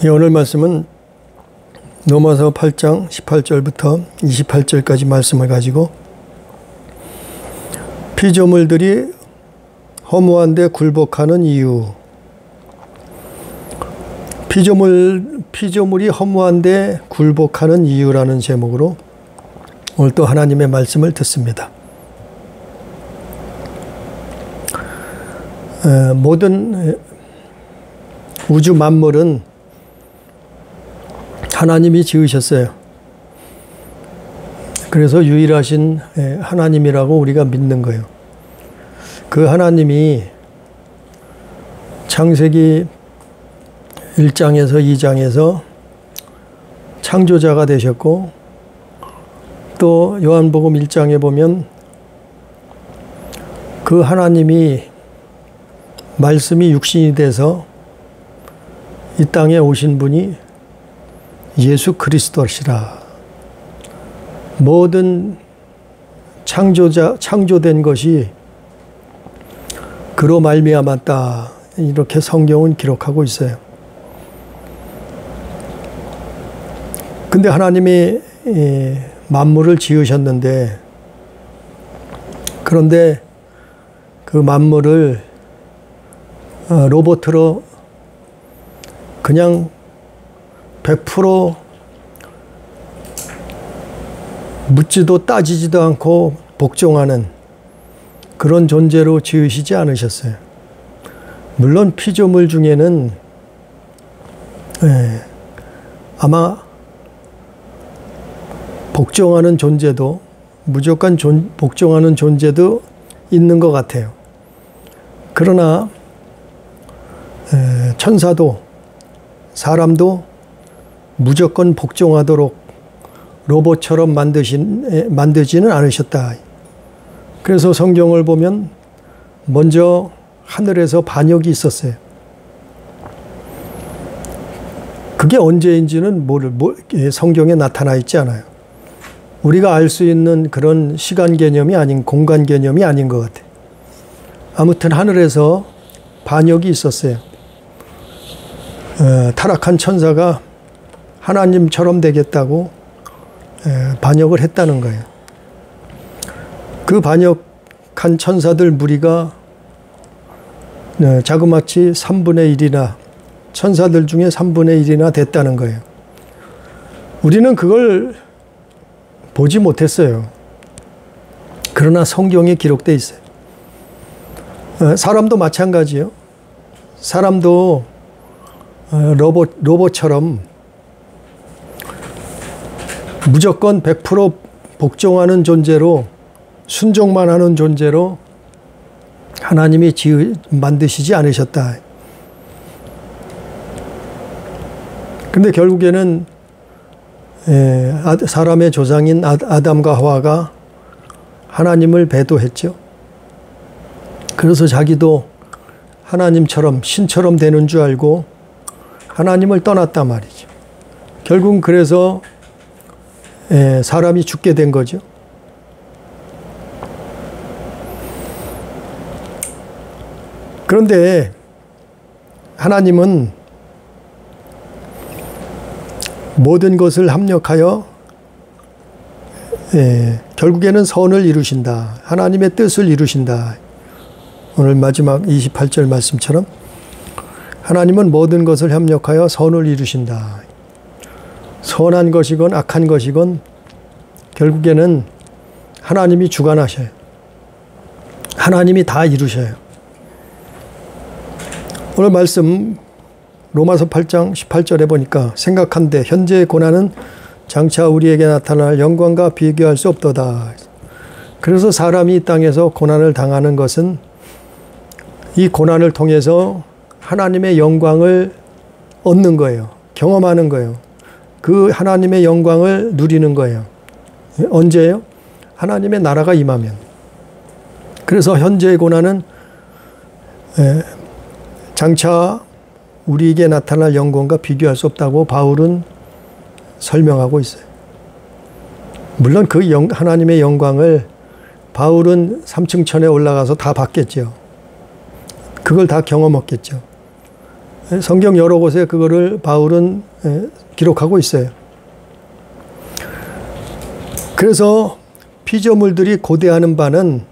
오늘 말씀은 로마서 8장 18절부터 28절까지 말씀을 가지고 피조물들이 허무한데 굴복하는 이유, 피조물이 허무한데 굴복하는 이유라는 제목으로 오늘 또 하나님의 말씀을 듣습니다. 모든 우주 만물은 하나님이 지으셨어요. 그래서 유일하신 하나님이라고 우리가 믿는 거예요. 그 하나님이 창세기 1장에서 2장에서 창조자가 되셨고, 또 요한복음 1장에 보면 그 하나님이 말씀이 육신이 돼서 이 땅에 오신 분이 예수 그리스도시라. 모든 창조된 것이 그로 말미암았다. 이렇게 성경은 기록하고 있어요. 근데 하나님이 만물을 지으셨는데, 그런데 그 만물을 로봇으로 그냥 100% 묻지도 따지지도 않고 복종하는 그런 존재로 지으시지 않으셨어요. 물론 피조물 중에는 아마 복종하는 존재도, 무조건 복종하는 존재도 있는 것 같아요. 그러나 천사도 사람도 무조건 복종하도록 로봇처럼 만드지는 않으셨다. 그래서 성경을 보면 먼저 하늘에서 반역이 있었어요. 그게 언제인지는 성경에 나타나 있지 않아요. 우리가 알 수 있는 그런 시간 개념이 아닌, 공간 개념이 아닌 것 같아요. 아무튼 하늘에서 반역이 있었어요. 타락한 천사가 하나님처럼 되겠다고 반역을 했다는 거예요. 그 반역한 천사들 무리가 자그마치 3분의 1이나, 천사들 중에 3분의 1이나 됐다는 거예요. 우리는 그걸 보지 못했어요. 그러나 성경에 기록되어 있어요. 사람도 마찬가지예요. 사람도 로봇처럼 무조건 100% 복종하는 존재로, 순종만 하는 존재로 하나님이 만드시지 않으셨다. 근데 결국에는 사람의 조상인 아담과 하와가 하나님을 배도했죠. 그래서 자기도 하나님처럼, 신처럼 되는 줄 알고 하나님을 떠났단 말이죠. 결국은 그래서 사람이 죽게 된 거죠. 그런데 하나님은 모든 것을 합력하여 결국에는 선을 이루신다. 하나님의 뜻을 이루신다. 오늘 마지막 28절 말씀처럼 하나님은 모든 것을 협력하여 선을 이루신다. 선한 것이건 악한 것이건 결국에는 하나님이 주관하셔요. 하나님이 다 이루셔요. 오늘 말씀 로마서 8장 18절에 보니까 생각한데 현재의 고난은 장차 우리에게 나타날 영광과 비교할 수 없도다. 그래서 사람이 이 땅에서 고난을 당하는 것은 이 고난을 통해서 하나님의 영광을 얻는 거예요. 경험하는 거예요. 그 하나님의 영광을 누리는 거예요. 언제요? 하나님의 나라가 임하면. 그래서 현재의 고난은 장차 우리에게 나타날 영광과 비교할 수 없다고 바울은 설명하고 있어요. 물론 그 하나님의 영광을 바울은 3층 천에 올라가서 다 봤겠죠. 그걸 다 경험했겠죠. 성경 여러 곳에 그거를 바울은 기록하고 있어요. 그래서 피조물들이 고대하는 바는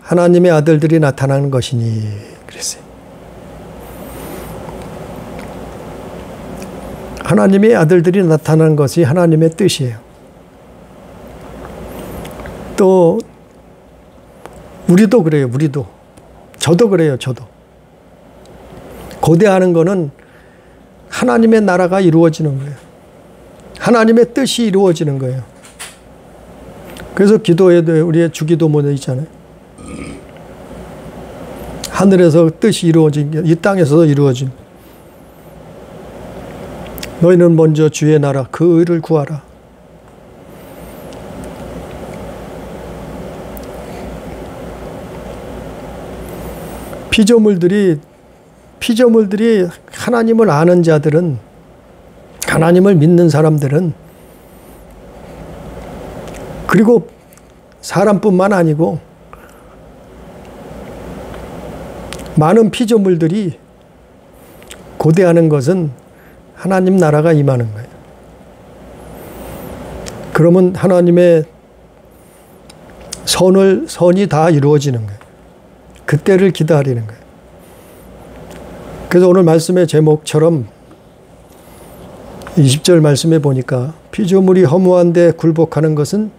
하나님의 아들들이 나타나는 것이니 그랬어요. 하나님의 아들들이 나타나는 것이 하나님의 뜻이에요. 또 우리도 그래요. 우리도. 저도 그래요. 저도. 고대하는 거는 하나님의 나라가 이루어지는 거예요. 하나님의 뜻이 이루어지는 거예요. 그래서 기도에도 우리의 주기도문에 있잖아요. 하늘에서 뜻이 이루어진 게 이 땅에서도 이루어진. 너희는 먼저 주의 나라 그 의를 구하라. 피조물들이 하나님을 아는 자들은, 하나님을 믿는 사람들은, 그리고 사람뿐만 아니고 많은 피조물들이 고대하는 것은 하나님 나라가 임하는 거예요. 그러면 하나님의 선이 다 이루어지는 거예요. 그때를 기다리는 거예요. 그래서 오늘 말씀의 제목처럼 20절 말씀에 보니까 피조물이 허무한데 굴복하는 것은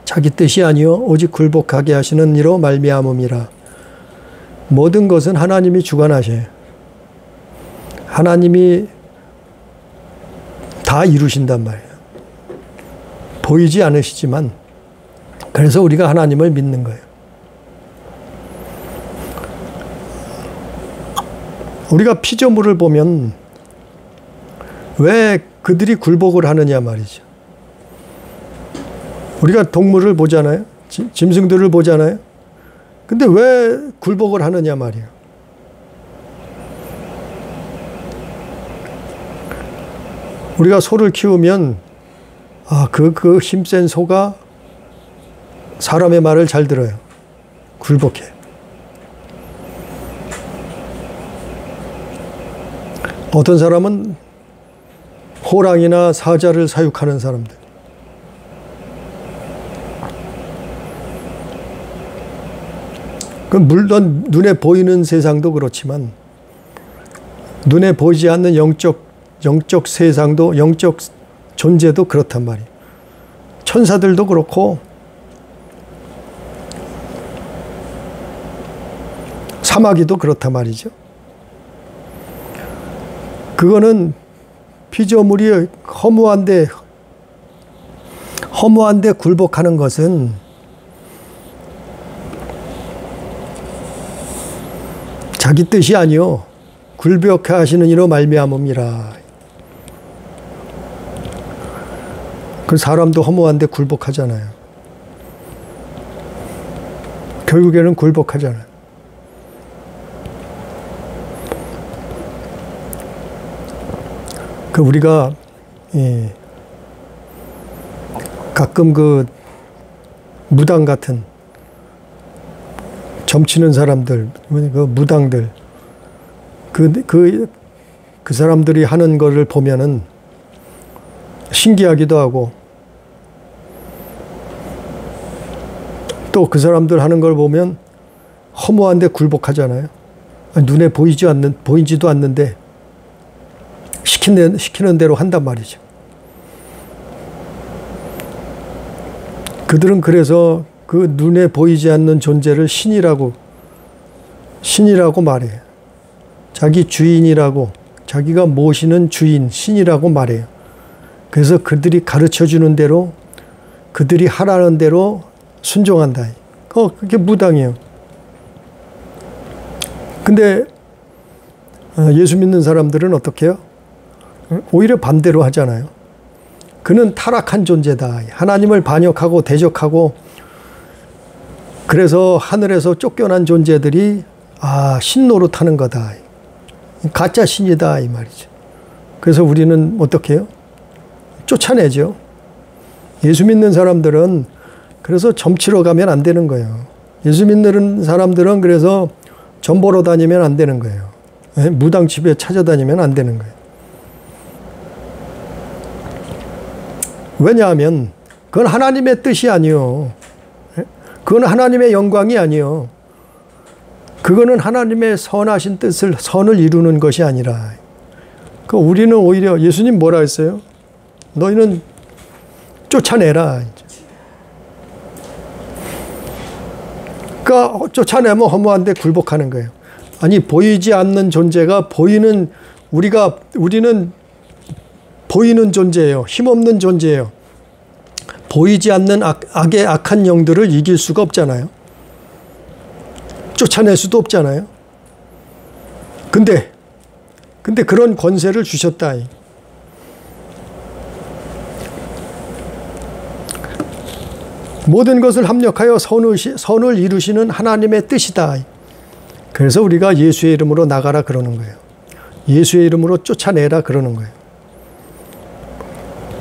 자기 뜻이 아니요 오직 굴복하게 하시는 이로 말미암음이라. 모든 것은 하나님이 주관하셔요. 하나님이 다 이루신단 말이에요. 보이지 않으시지만 그래서 우리가 하나님을 믿는 거예요. 우리가 피조물을 보면 왜 그들이 굴복을 하느냐 말이죠. 우리가 동물을 보잖아요. 짐승들을 보잖아요. 근데 왜 굴복을 하느냐 말이에요. 우리가 소를 키우면 그 힘센 소가 사람의 말을 잘 들어요. 굴복해. 어떤 사람은 호랑이나 사자를 사육하는 사람들. 물론 눈에 보이는 세상도 그렇지만 눈에 보이지 않는 영적 세상도, 영적 존재도 그렇단 말이에요. 천사들도 그렇고 사마귀도 그렇단 말이죠. 그거는 피조물이 허무한데 굴복하는 것은 자기 뜻이 아니요 굴복해 하시는 이로 말미암음이라. 그 사람도 허무한데 굴복하잖아요. 결국에는 굴복하잖아요. 우리가 가끔 그 무당 같은 점치는 사람들, 그 무당들, 그 사람들이 하는 거를 보면은 신기하기도 하고 또 그 사람들 하는 걸 보면 허무한데 굴복하잖아요. 눈에 보이지도 않는데 시키는 대로 한단 말이죠. 그들은 그래서 그 눈에 보이지 않는 존재를 신이라고 말해요. 자기 주인이라고, 자기가 모시는 주인, 신이라고 말해요. 그래서 그들이 가르쳐 주는 대로, 그들이 하라는 대로 순종한다. 그게 무당이에요. 근데 예수 믿는 사람들은 어떻게 해요? 오히려 반대로 하잖아요. 그는 타락한 존재다. 하나님을 반역하고 대적하고 그래서 하늘에서 쫓겨난 존재들이 신 노릇하는 거다. 가짜 신이다 이 말이죠. 그래서 우리는 어떻게 해요? 쫓아내죠. 예수 믿는 사람들은 그래서 점치러 가면 안 되는 거예요. 예수 믿는 사람들은 그래서 점 보러 다니면 안 되는 거예요. 무당 집에 찾아다니면 안 되는 거예요. 왜냐하면 그건 하나님의 뜻이 아니요. 그건 하나님의 영광이 아니요. 그거는 하나님의 선하신 뜻을, 선을 이루는 것이 아니라, 우리는 오히려 예수님 뭐라 했어요? 너희는 쫓아내라. 그러니까 쫓아내면 허무한데 굴복하는 거예요. 아니, 보이지 않는 존재가 우리는 보이는 존재예요. 힘없는 존재예요. 보이지 않는 악의 악한 영들을 이길 수가 없잖아요. 쫓아낼 수도 없잖아요. 근데 그런 권세를 주셨다. 모든 것을 합력하여 선을 이루시는 하나님의 뜻이다. 그래서 우리가 예수의 이름으로 나가라 그러는 거예요. 예수의 이름으로 쫓아내라 그러는 거예요.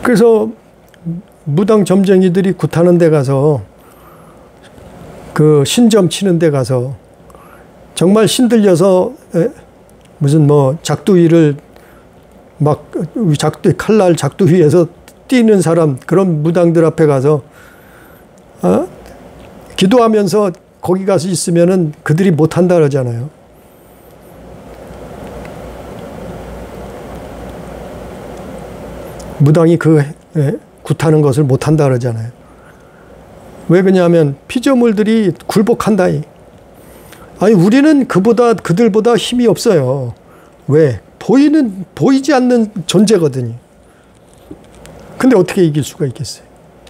그래서 무당 점쟁이들이 굿하는 데 가서, 그 신점 치는 데 가서 정말 신들려서 무슨 작두휘를 칼날 작두휘에서 뛰는 사람, 그런 무당들 앞에 가서 기도하면서 거기 가서 있으면은 그들이 못한다 그러잖아요. 무당이 굿하는 것을 못한다 그러잖아요. 왜 그러냐면 피조물들이 굴복한다. 아니, 우리는 그들보다 힘이 없어요. 왜? 보이지 않는 존재거든요. 근데 어떻게 이길 수가 있겠어요?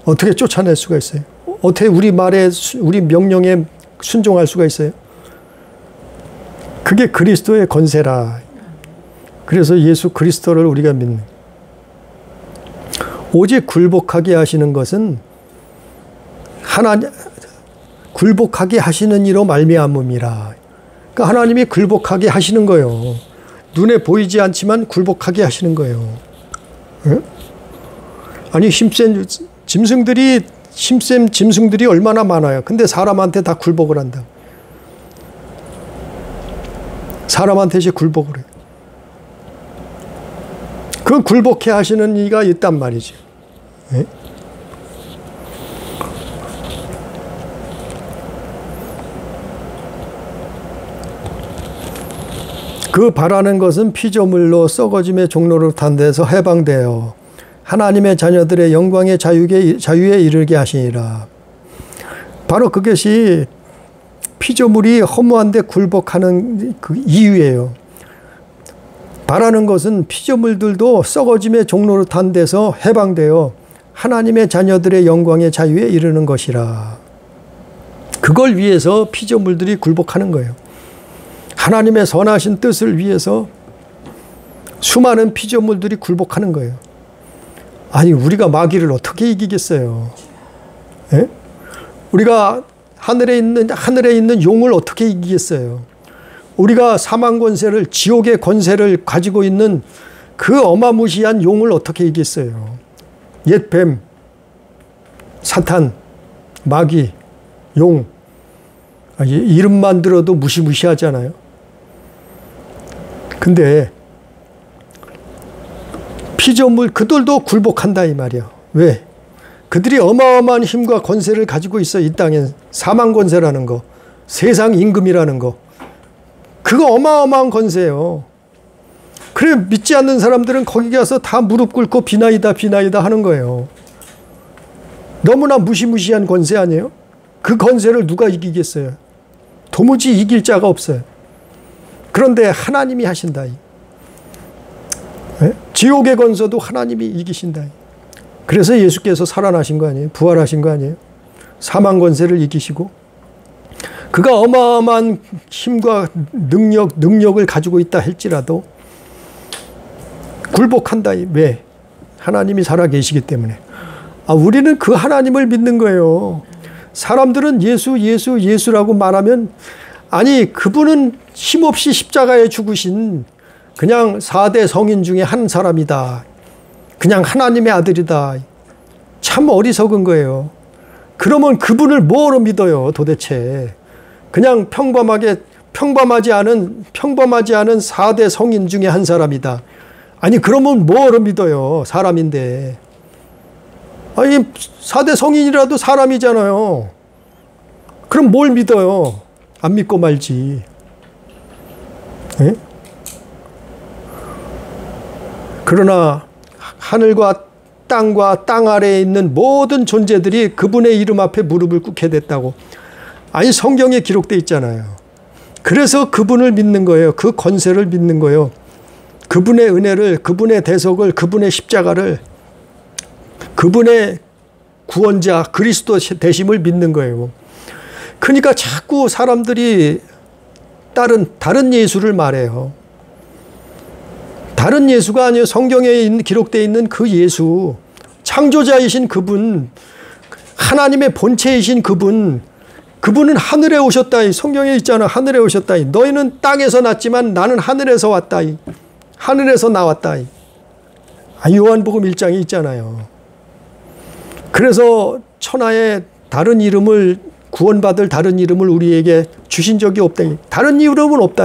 어떻게 쫓아낼 수가 있어요? 어떻게 우리 말에, 우리 명령에 순종할 수가 있어요? 그게 그리스도의 권세라. 그래서 예수 그리스도를 우리가 믿는. 오직 굴복하게 하시는 것은 굴복하게 하시는 이로 말미암음이라. 그러니까 하나님이 굴복하게 하시는 거예요. 눈에 보이지 않지만 굴복하게 하시는 거예요. 네? 아니, 힘센 짐승들이 얼마나 많아요. 근데 사람한테 다 굴복을 한다. 사람한테 이제 굴복을 해요. 그 굴복해 하시는 이가 있단 말이죠. 네? 그 바라는 것은 피조물로 썩어짐의 종로로 탄 데서 해방되어 하나님의 자녀들의 영광의 자유에 이르게 하시니라. 바로 그것이 피조물이 허무한데 굴복하는 그 이유예요. 바라는 것은 피조물들도 썩어짐의 종로로 탄 데서 해방되어 하나님의 자녀들의 영광의 자유에 이르는 것이라. 그걸 위해서 피조물들이 굴복하는 거예요. 하나님의 선하신 뜻을 위해서 수많은 피조물들이 굴복하는 거예요. 아니, 우리가 마귀를 어떻게 이기겠어요? 예? 우리가 하늘에 있는 용을 어떻게 이기겠어요? 우리가 사망 권세를, 지옥의 권세를 가지고 있는 그 어마무시한 용을 어떻게 이기겠어요? 옛 뱀, 사탄, 마귀, 용. 이름만 들어도 무시무시하잖아요. 근데 피조물 그들도 굴복한다 이 말이야. 왜? 그들이 어마어마한 힘과 권세를 가지고 있어. 이 땅엔 사망 권세라는 거, 세상 임금이라는 거, 그거 어마어마한 권세예요. 그래, 믿지 않는 사람들은 거기 가서 다 무릎 꿇고 비나이다 하는 거예요. 너무나 무시무시한 권세 아니에요? 그 권세를 누가 이기겠어요? 도무지 이길 자가 없어요. 그런데 하나님이 하신다. 네? 지옥의 권세도 하나님이 이기신다. 그래서 예수께서 살아나신 거 아니에요? 부활하신 거 아니에요? 사망 권세를 이기시고 그가 어마어마한 힘과 능력을 가지고 있다 할지라도 굴복한다. 왜? 하나님이 살아계시기 때문에. 우리는 그 하나님을 믿는 거예요. 사람들은 예수라고 말하면, 아니, 그분은 힘없이 십자가에 죽으신 그냥 4대 성인 중에 한 사람이다. 그냥 하나님의 아들이다. 참 어리석은 거예요. 그러면 그분을 뭐로 믿어요, 도대체? 그냥 평범하게 평범하지 않은 4대 성인 중에 한 사람이다. 아니 그러면 뭐를 믿어요? 사람인데. 아니 4대 성인이라도 사람이잖아요. 그럼 뭘 믿어요? 안 믿고 말지. 예? 그러나 하늘과 땅과 땅 아래에 있는 모든 존재들이 그분의 이름 앞에 무릎을 꿇게 됐다고. 아니 성경에 기록되어 있잖아요. 그래서 그분을 믿는 거예요. 그 권세를 믿는 거예요. 그분의 은혜를, 그분의 대속을, 그분의 십자가를, 그분의 구원자 그리스도 되심을 믿는 거예요. 그러니까 자꾸 사람들이 다른 예수를 말해요. 다른 예수가 아니에요. 성경에 기록되어 있는 그 예수, 창조자이신 그분, 하나님의 본체이신 그분, 그분은 하늘에 오셨다. 성경에 있잖아. 하늘에 오셨다. 너희는 땅에서 났지만 나는 하늘에서 왔다. 하늘에서 나왔다. 요한복음 1장에 있잖아요. 그래서 천하에 다른 이름을, 구원받을 다른 이름을 우리에게 주신 적이 없다. 다른 이름은 없다.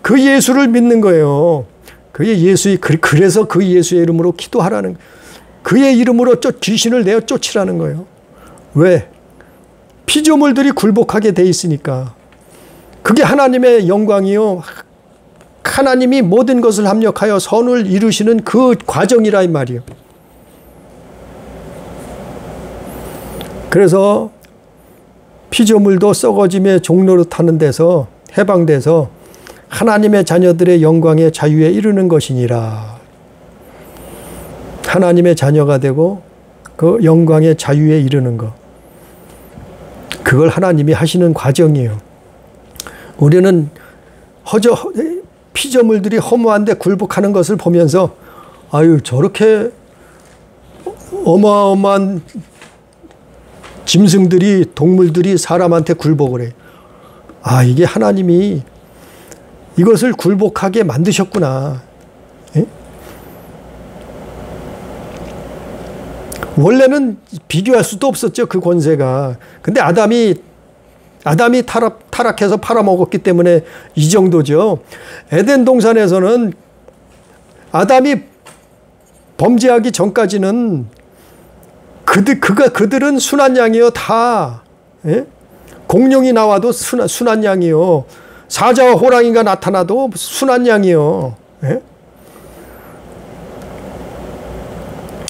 그 예수를 믿는 거예요. 그래서 그 예수의 이름으로 기도하라는, 그의 이름으로 귀신을 내어 쫓으라는 거예요. 왜? 피조물들이 굴복하게 돼 있으니까. 그게 하나님의 영광이요. 하나님이 모든 것을 합력하여 선을 이루시는 그 과정이라 이 말이에요. 그래서 피조물도 썩어짐의 종로로 타는 데서 해방돼서 하나님의 자녀들의 영광의 자유에 이르는 것이니라. 하나님의 자녀가 되고 그 영광의 자유에 이르는 것. 그걸 하나님이 하시는 과정이에요. 우리는 피조물들이 허무한데 굴복하는 것을 보면서 아유 저렇게 어마어마한 짐승들이, 동물들이 사람한테 굴복을 해. 이게 하나님이 이것을 굴복하게 만드셨구나. 예? 원래는 비교할 수도 없었죠. 그 권세가. 근데 아담이 타락해서 팔아먹었기 때문에 이 정도죠. 에덴 동산에서는 아담이 범죄하기 전까지는 그들은 순한 양이요. 다. 예? 공룡이 나와도 순한 양이요. 사자와 호랑이가 나타나도 순한 양이요. 예?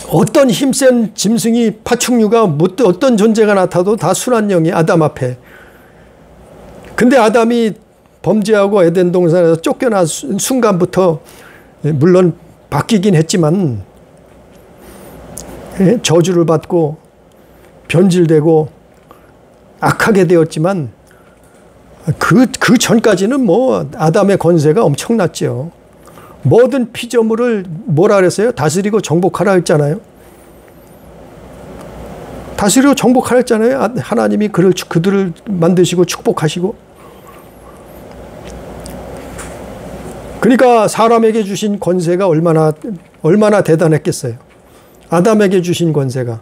어떤 힘센 짐승이, 파충류가, 어떤 존재가 나타나도 다 순한 영이 아담 앞에. 근데 아담이 범죄하고 에덴 동산에서 쫓겨난 순간부터 물론 바뀌긴 했지만 저주를 받고 변질되고 악하게 되었지만 그 전까지는 뭐 아담의 권세가 엄청났죠. 모든 피조물을 뭐라 그랬어요? 다스리고 정복하라 했잖아요. 다스리고 정복하라 했잖아요. 하나님이 그들을 만드시고 축복하시고. 그러니까 사람에게 주신 권세가 얼마나 대단했겠어요. 아담에게 주신 권세가.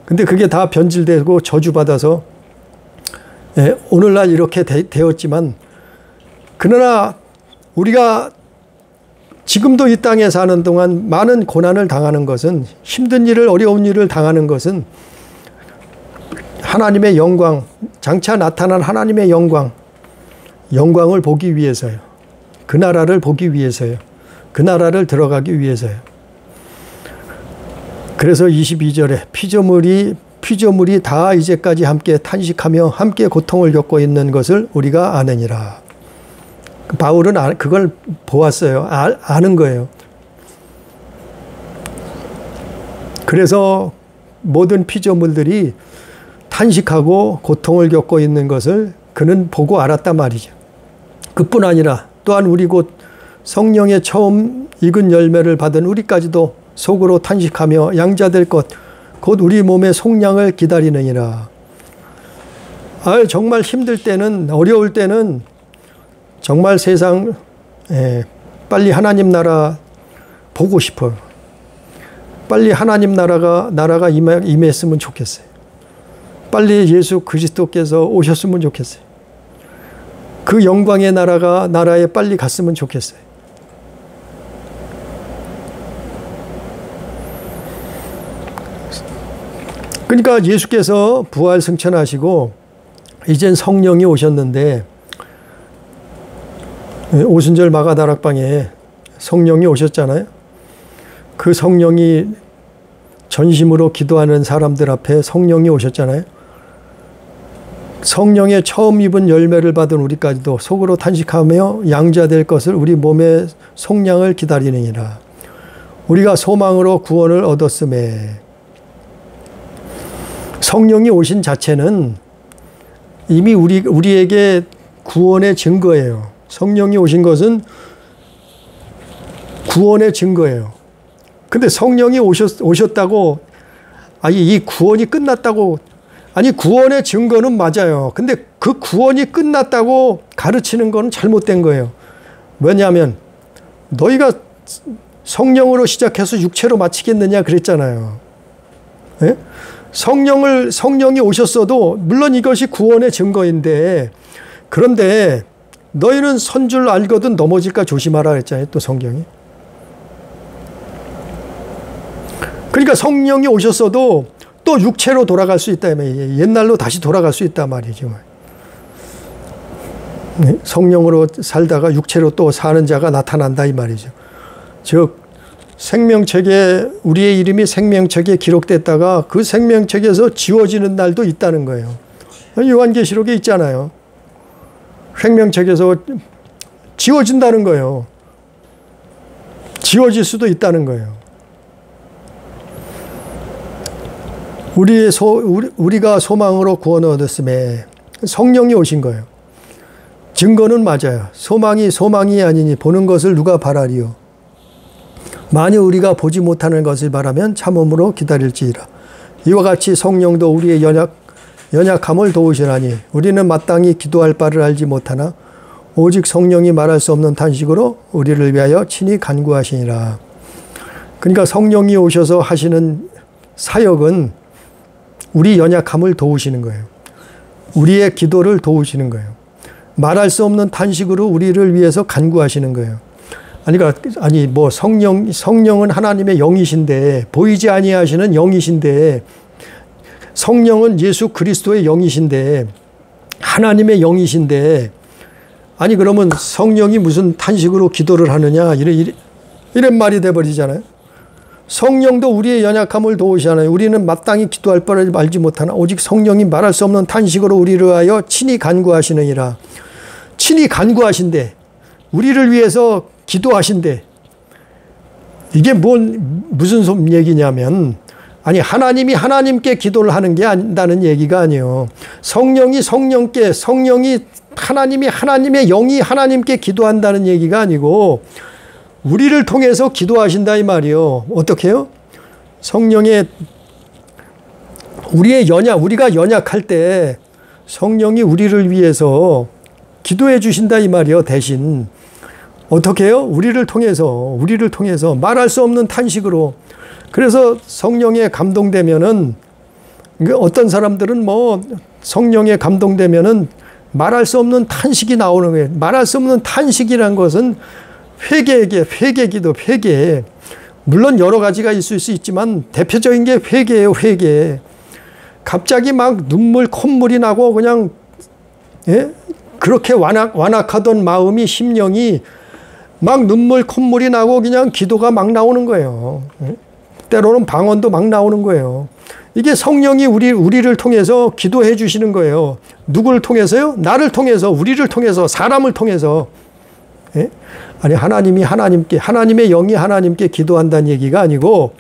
근데 그게 다 변질되고 저주받아서 오늘날 이렇게 되었지만, 그러나 우리가 지금도 이 땅에 사는 동안 많은 고난을 당하는 것은, 힘든 일을, 어려운 일을 당하는 것은 하나님의 영광, 장차 나타난 하나님의 영광을 보기 위해서요. 그 나라를 보기 위해서요. 그 나라를 들어가기 위해서요. 그래서 22절에 피조물이 다 이제까지 함께 탄식하며 함께 고통을 겪고 있는 것을 우리가 아느니라. 바울은 그걸 보았어요. 아는 거예요. 그래서 모든 피조물들이 탄식하고 고통을 겪고 있는 것을 그는 보고 알았단 말이죠. 그뿐 아니라 또한 우리 곧 성령의 처음 익은 열매를 받은 우리까지도 속으로 탄식하며 양자될 것 곧 우리 몸의 속량을 기다리느니라. 정말 힘들 때는, 어려울 때는 정말 세상 빨리 하나님 나라 보고 싶어요. 빨리 하나님 나라가 임했으면 좋겠어요. 빨리 예수 그리스도께서 오셨으면 좋겠어요. 그 영광의 나라에 빨리 갔으면 좋겠어요. 그러니까 예수께서 부활 승천하시고 이젠 성령이 오셨는데, 오순절 마가다락방에 성령이 오셨잖아요. 그 성령이 전심으로 기도하는 사람들 앞에 성령이 오셨잖아요. 성령의 처음 입은 열매를 받은 우리까지도 속으로 탄식하며 양자될 것을 우리 몸의 속량을 기다리느니라. 우리가 소망으로 구원을 얻었음에, 성령이 오신 자체는 이미 우리에게 구원의 증거예요. 성령이 오신 것은 구원의 증거예요. 근데 성령이 오셨다고, 아니, 이 구원이 끝났다고, 아니, 구원의 증거는 맞아요. 근데 그 구원이 끝났다고 가르치는 건 잘못된 거예요. 왜냐하면, 너희가 성령으로 시작해서 육체로 마치겠느냐 그랬잖아요. 예? 성령이 오셨어도, 물론 이것이 구원의 증거인데, 그런데 너희는 선 줄 알거든 넘어질까 조심하라 그랬잖아요. 또 성경이. 그러니까 성령이 오셨어도 또 육체로 돌아갈 수 있다면, 옛날로 다시 돌아갈 수 있단 말이죠. 성령으로 살다가 육체로 또 사는 자가 나타난다 이 말이죠. 즉 생명책에, 우리의 이름이 생명책에 기록됐다가 그 생명책에서 지워지는 날도 있다는 거예요. 요한계시록에 있잖아요. 생명책에서 지워진다는 거예요. 지워질 수도 있다는 거예요. 우리가 소망으로 구원을 얻었음에 성령이 오신 거예요. 증거는 맞아요. 소망이 아니니 보는 것을 누가 바라리요. 만일 우리가 보지 못하는 것을 바라면 참음으로 기다릴지이라. 이와 같이 성령도 우리의 연약함을 도우시라니 우리는 마땅히 기도할 바를 알지 못하나 오직 성령이 말할 수 없는 탄식으로 우리를 위하여 친히 간구하시니라. 그러니까 성령이 오셔서 하시는 사역은 우리 연약함을 도우시는 거예요. 우리의 기도를 도우시는 거예요. 말할 수 없는 탄식으로 우리를 위해서 간구하시는 거예요. 아니 뭐 성령은 하나님의 영이신데, 보이지 아니하시는 영이신데, 성령은 예수 그리스도의 영이신데, 하나님의 영이신데, 아니 그러면 성령이 무슨 탄식으로 기도를 하느냐, 이런 말이 돼버리잖아요. 성령도 우리의 연약함을 도우시잖아요. 우리는 마땅히 기도할 바를 알지 못하나 오직 성령이 말할 수 없는 탄식으로 우리를 위하여 친히 간구하시느니라. 친히 간구하신대. 우리를 위해서 기도하신대. 이게 무슨 얘기냐면, 아니 하나님이 하나님께 기도를 하는 게 아니다는 얘기가 아니에요. 성령이 하나님이 하나님의 영이 하나님께 기도한다는 얘기가 아니고 우리를 통해서 기도하신다 이 말이요. 어떻게 해요? 성령의 우리가 연약할 때 성령이 우리를 위해서 기도해 주신다 이 말이요. 대신 어떻게 해요? 우리를 통해서 말할 수 없는 탄식으로. 그래서 성령에 감동되면은, 어떤 사람들은 성령에 감동되면은 말할 수 없는 탄식이 나오는 거예요. 말할 수 없는 탄식이란 것은 회개기도, 회개. 물론 여러 가지가 있을 수 있지만 대표적인 게 회개예요, 회개. 갑자기 막 콧물이 나고 그냥, 그렇게 완악하던 마음이, 심령이 막 콧물이 나고 그냥 기도가 막 나오는 거예요. 때로는 방언도 막 나오는 거예요. 이게 성령이 우리를 통해서 기도해 주시는 거예요. 누구를 통해서요? 나를 통해서, 우리를 통해서, 사람을 통해서. 아니 하나님의 영이 하나님께 기도한다는 얘기가 아니고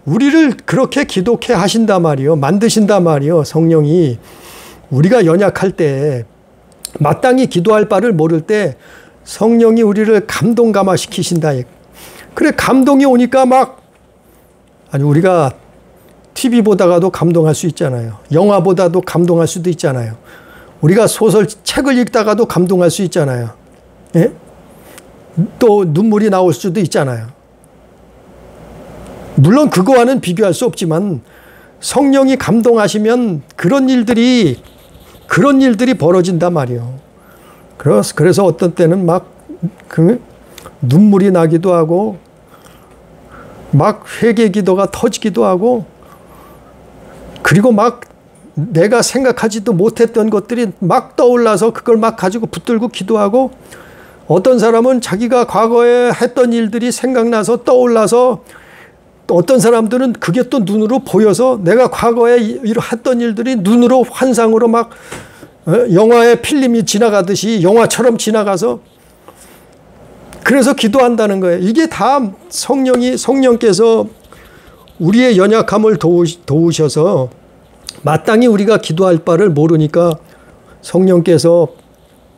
우리를 그렇게 기도케 하신단 말이요. 만드신단 말이요. 성령이. 우리가 연약할 때, 마땅히 기도할 바를 모를 때 성령이 우리를 감동감화시키신다. 그래, 감동이 오니까 우리가 TV 보다가도 감동할 수 있잖아요. 영화 보다도 감동할 수도 있잖아요. 우리가 책을 읽다가도 감동할 수 있잖아요. 또 눈물이 나올 수도 있잖아요. 물론 그거와는 비교할 수 없지만 성령이 감동하시면 그런 일들이 벌어진단 말이에요. 그래서 어떤 때는 막 눈물이 나기도 하고 막 회개 기도가 터지기도 하고 그리고 막 내가 생각하지도 못했던 것들이 막 떠올라서 그걸 막 가지고 붙들고 기도하고 어떤 사람은 자기가 과거에 했던 일들이 생각나서 떠올라서 어떤 사람들은 그게 또 눈으로 보여서 내가 과거에 했던 일들이 눈으로 환상으로 막 영화의 필름이 지나가듯이 영화처럼 지나가서 그래서 기도한다는 거예요. 이게 다 성령께서 우리의 연약함을 도우셔서 마땅히 우리가 기도할 바를 모르니까 성령께서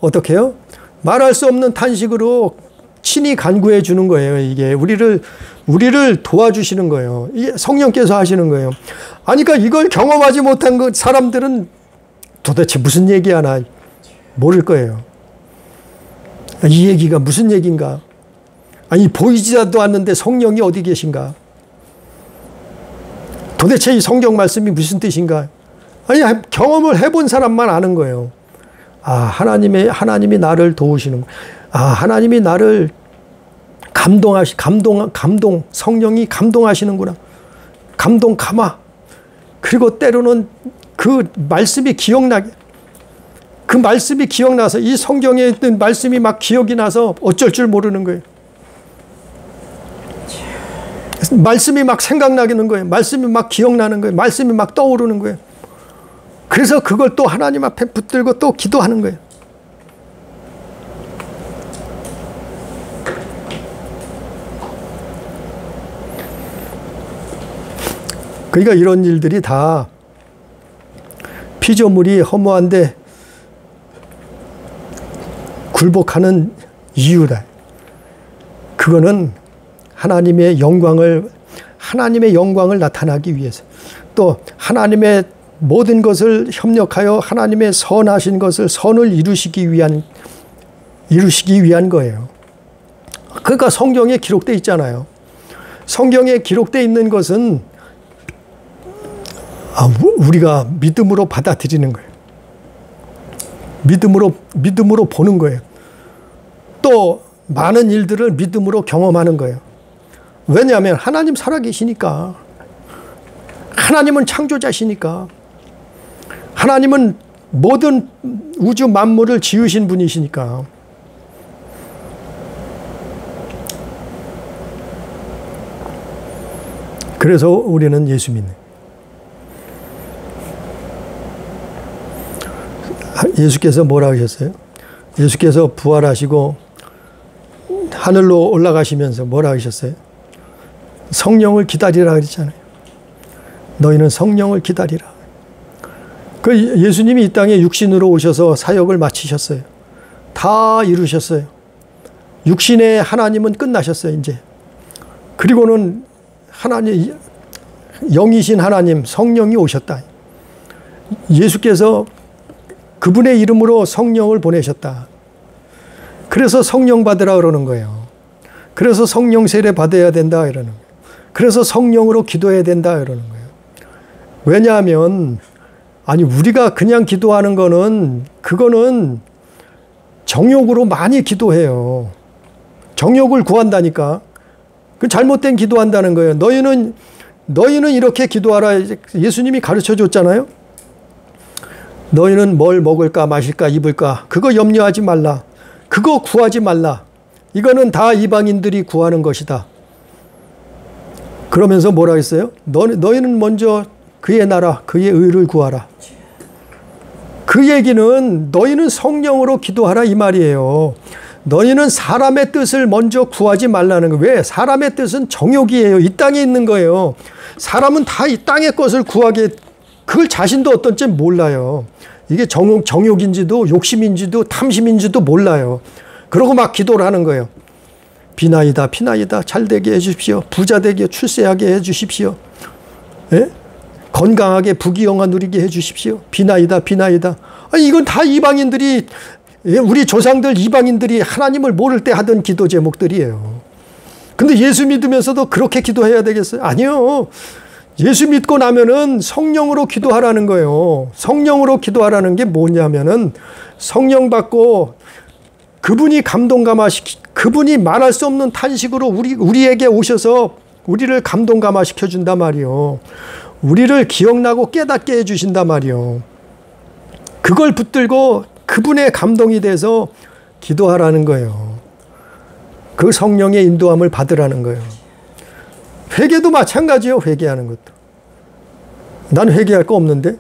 어떻게 해요? 말할 수 없는 탄식으로 친히 간구해 주는 거예요. 이게 우리를 도와주시는 거예요. 이게 성령께서 하시는 거예요. 아니, 그러니까 이걸 경험하지 못한 사람들은 도대체 무슨 얘기하나 모를 거예요. 이 얘기가 무슨 얘기인가? 아니, 보이지도 않는데 성령이 어디 계신가? 도대체 이 성경 말씀이 무슨 뜻인가? 아니, 경험을 해본 사람만 아는 거예요. 아, 하나님이 나를 도우시는 거예요. 아, 하나님이 나를 감동, 성령이 감동하시는구나. 감동 감화. 그리고 때로는 그 말씀이 기억나게. 그 말씀이 기억나서 이 성경에 있는 말씀이 막 기억이 나서 어쩔 줄 모르는 거예요. 말씀이 막 생각나는 거예요. 말씀이 막 기억나는 거예요. 말씀이 막 떠오르는 거예요. 그래서 그걸 또 하나님 앞에 붙들고 또 기도하는 거예요. 그러니까 이런 일들이 다 피조물이 허무한데 굴복하는 이유다. 그거는 하나님의 영광을 나타나기 위해서, 또 하나님의 모든 것을 협력하여 하나님의 선하신 것을 선을 이루시기 위한 거예요. 그러니까 성경에 기록되어 있잖아요. 성경에 기록되어 있는 것은 우리가 믿음으로 받아들이는 거예요. 믿음으로 보는 거예요. 또 많은 일들을 믿음으로 경험하는 거예요. 왜냐하면 하나님 살아계시니까. 하나님은 창조자시니까. 하나님은 모든 우주 만물을 지으신 분이시니까. 그래서 우리는 예수 믿는. 예수께서 뭐라 하셨어요? 예수께서 부활하시고 하늘로 올라가시면서 뭐라 하셨어요? 성령을 기다리라 그랬잖아요. 너희는 성령을 기다리라. 그 예수님이 이 땅에 육신으로 오셔서 사역을 마치셨어요. 다 이루셨어요. 육신의 하나님은 끝나셨어요, 이제. 그리고는 하나님, 영이신 하나님, 성령이 오셨다. 예수께서 그분의 이름으로 성령을 보내셨다. 그래서 성령 받으라 그러는 거예요. 그래서 성령 세례 받아야 된다 이러는 거예요. 그래서 성령으로 기도해야 된다 이러는 거예요. 왜냐하면 우리가 그냥 기도하는 그거는 정욕으로 많이 기도해요. 정욕을 구한다니까. 그 잘못된 기도한다는 거예요. 너희는 이렇게 기도하라. 예수님이 가르쳐 줬잖아요. 너희는 뭘 먹을까 마실까 입을까 그거 염려하지 말라. 그거 구하지 말라. 이거는 다 이방인들이 구하는 것이다. 그러면서 뭐라 했어요? 너희는 먼저 그의 나라, 그의 의를 구하라. 그 얘기는 너희는 성령으로 기도하라 이 말이에요. 너희는 사람의 뜻을 먼저 구하지 말라는 거예요. 왜? 사람의 뜻은 정욕이에요. 이 땅에 있는 거예요. 사람은 다 이 땅의 것을 그걸 자신도 어떤지 몰라요. 이게 정욕인지도 욕심인지도 탐심인지도 몰라요. 그러고 막 기도를 하는 거예요. 비나이다 잘되게 해주십시오. 부자되게 출세하게 해주십시오. 예? 건강하게 부귀영화 누리게 해주십시오. 비나이다. 이건 다 이방인들이, 우리 조상들 이방인들이 하나님을 모를 때 하던 기도 제목들이에요. 근데 예수 믿으면서도 그렇게 기도해야 되겠어요? 아니요. 예수 믿고 나면은 성령으로 기도하라는 거예요. 성령으로 기도하라는 게 뭐냐면은 성령 받고 그분이 그분이 말할 수 없는 탄식으로 우리에게 오셔서 우리를 감동 감화시켜 준단 말이요. 우리를 기억나고 깨닫게 해주신단 말이요. 그걸 붙들고 그분의 감동이 돼서 기도하라는 거예요. 그 성령의 인도함을 받으라는 거예요. 회개도 마찬가지예요. 회개하는 것도. 난 회개할 거 없는데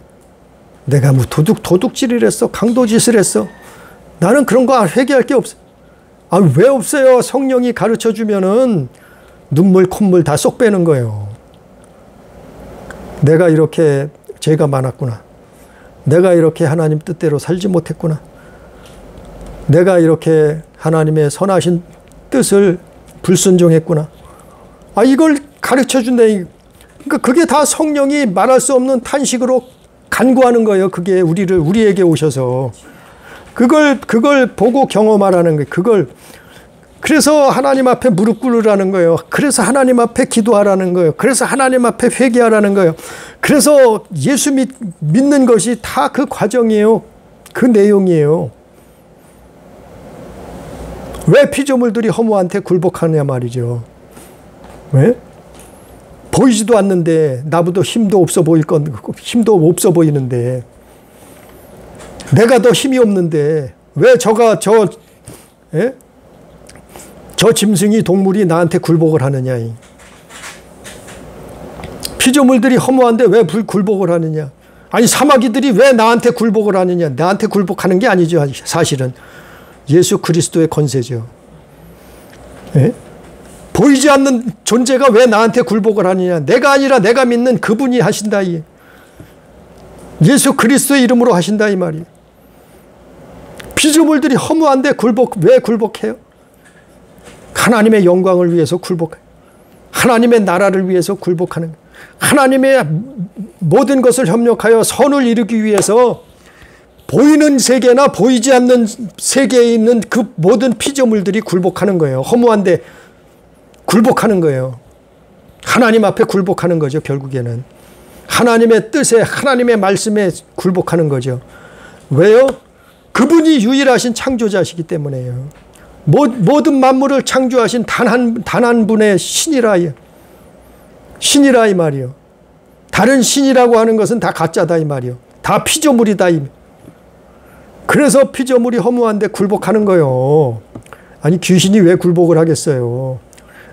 내가 뭐 도둑질을 했어, 강도짓을 했어. 나는 그런 거 회개할 게 없어. 아, 왜 없어요? 성령이 가르쳐 주면은 눈물 콧물 다 쏙 빼는 거예요. 내가 이렇게 죄가 많았구나. 내가 이렇게 하나님 뜻대로 살지 못했구나. 내가 이렇게 하나님의 선하신 뜻을 불순종했구나. 아, 이걸 가르쳐 준다. 그러니까 그게 다 성령이 말할 수 없는 탄식으로 간구하는 거예요. 그게 우리에게 오셔서. 그걸 보고 경험하라는 거예요. 그래서 하나님 앞에 무릎 꿇으라는 거예요. 그래서 하나님 앞에 기도하라는 거예요. 그래서 하나님 앞에 회개하라는 거예요. 그래서 예수 믿는 것이 다 그 과정이에요. 그 내용이에요. 왜 피조물들이 허무한테 굴복하냐 말이죠. 왜? 보이지도 않는데 나보다 힘도 없어 보이는데 내가 더 힘이 없는데 왜 저 짐승이 동물이 나한테 굴복을 하느냐. 피조물들이 허무한데 왜 굴복을 하느냐. 아니 사마귀들이 왜 나한테 굴복을 하느냐. 나한테 굴복하는 게 아니죠. 사실은 예수 그리스도의 권세죠. 예? 보이지 않는 존재가 왜 나한테 굴복을 하느냐. 내가 아니라 내가 믿는 그분이 하신다. 예수 그리스도의 이름으로 하신다 이 말이에요. 피조물들이 허무한데 왜 굴복해요? 하나님의 영광을 위해서 굴복해요. 하나님의 나라를 위해서 굴복하는 거예요. 하나님의 모든 것을 협력하여 선을 이루기 위해서 보이는 세계나 보이지 않는 세계에 있는 그 모든 피조물들이 굴복하는 거예요. 허무한데 굴복하는 거예요. 하나님 앞에 굴복하는 거죠. 결국에는 하나님의 뜻에 하나님의 말씀에 굴복하는 거죠. 왜요? 그분이 유일하신 창조자시기 때문에요. 모든 만물을 창조하신 단 한 분의 신이라 이 말이요. 다른 신이라고 하는 것은 다 가짜다 이 말이요. 다 피조물이다. 그래서 피조물이 허무한데 굴복하는 거요. 아니 귀신이 왜 굴복을 하겠어요?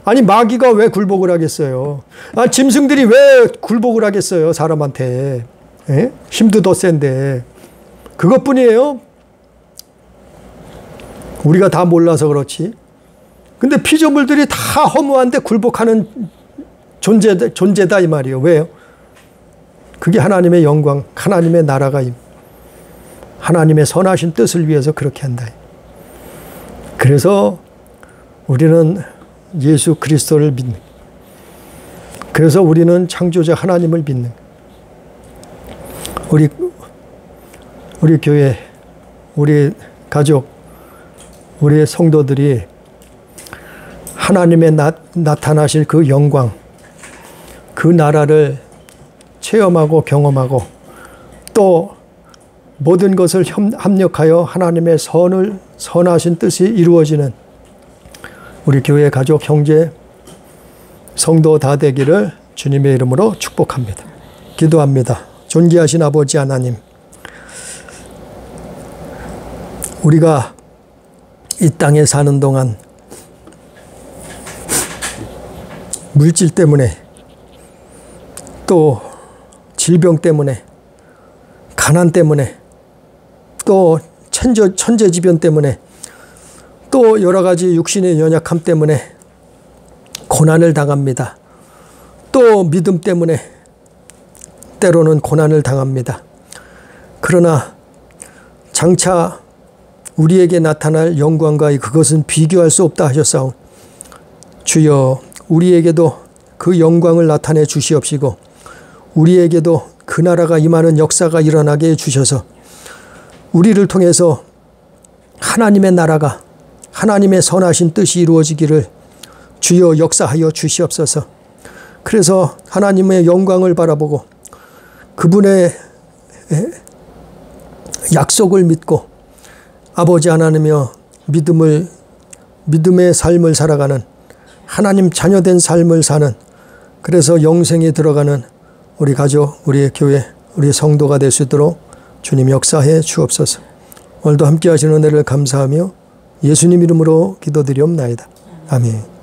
아니 마귀가 왜 굴복을 하겠어요? 아, 짐승들이 왜 굴복을 하겠어요? 사람한테. 에? 힘도 더 센데. 그것뿐이에요. 우리가 다 몰라서 그렇지. 근데 피조물들이 다 허무한데 굴복하는 존재다 이 말이에요. 왜요? 그게 하나님의 영광, 하나님의 나라가 하나님의 선하신 뜻을 위해서 그렇게 한다. 그래서 우리는 예수 그리스도를 믿는, 그래서 우리는 창조자 하나님을 믿는, 우리 교회, 우리 가족, 우리의 성도들이 하나님의 나타나실 그 영광, 그 나라를 체험하고 경험하고 또 모든 것을 합력하여 하나님의 선하신 뜻이 이루어지는 우리 교회 가족, 형제, 성도 다 되기를 주님의 이름으로 축복합니다. 기도합니다. 존귀하신 아버지 하나님, 우리가 이 땅에 사는 동안 물질 때문에 또 질병 때문에 가난 때문에 또 천재지변 때문에 또 여러 가지 육신의 연약함 때문에 고난을 당합니다. 또 믿음 때문에 때로는 고난을 당합니다. 그러나 장차 우리에게 나타날 영광과 그것은 비교할 수 없다 하셨사오니 주여 우리에게도 그 영광을 나타내 주시옵시고 우리에게도 그 나라가 임하는 역사가 일어나게 해주셔서 우리를 통해서 하나님의 나라가 하나님의 선하신 뜻이 이루어지기를 주여 역사하여 주시옵소서. 그래서 하나님의 영광을 바라보고 그분의 약속을 믿고 아버지 하나님이여 믿음의 삶을 살아가는, 하나님 자녀된 삶을 사는, 그래서 영생에 들어가는 우리 가족, 우리의 교회, 우리 성도가 될 수 있도록 주님 역사해 주옵소서. 오늘도 함께 하시는 은혜를 감사하며 예수님 이름으로 기도드리옵나이다. 아멘.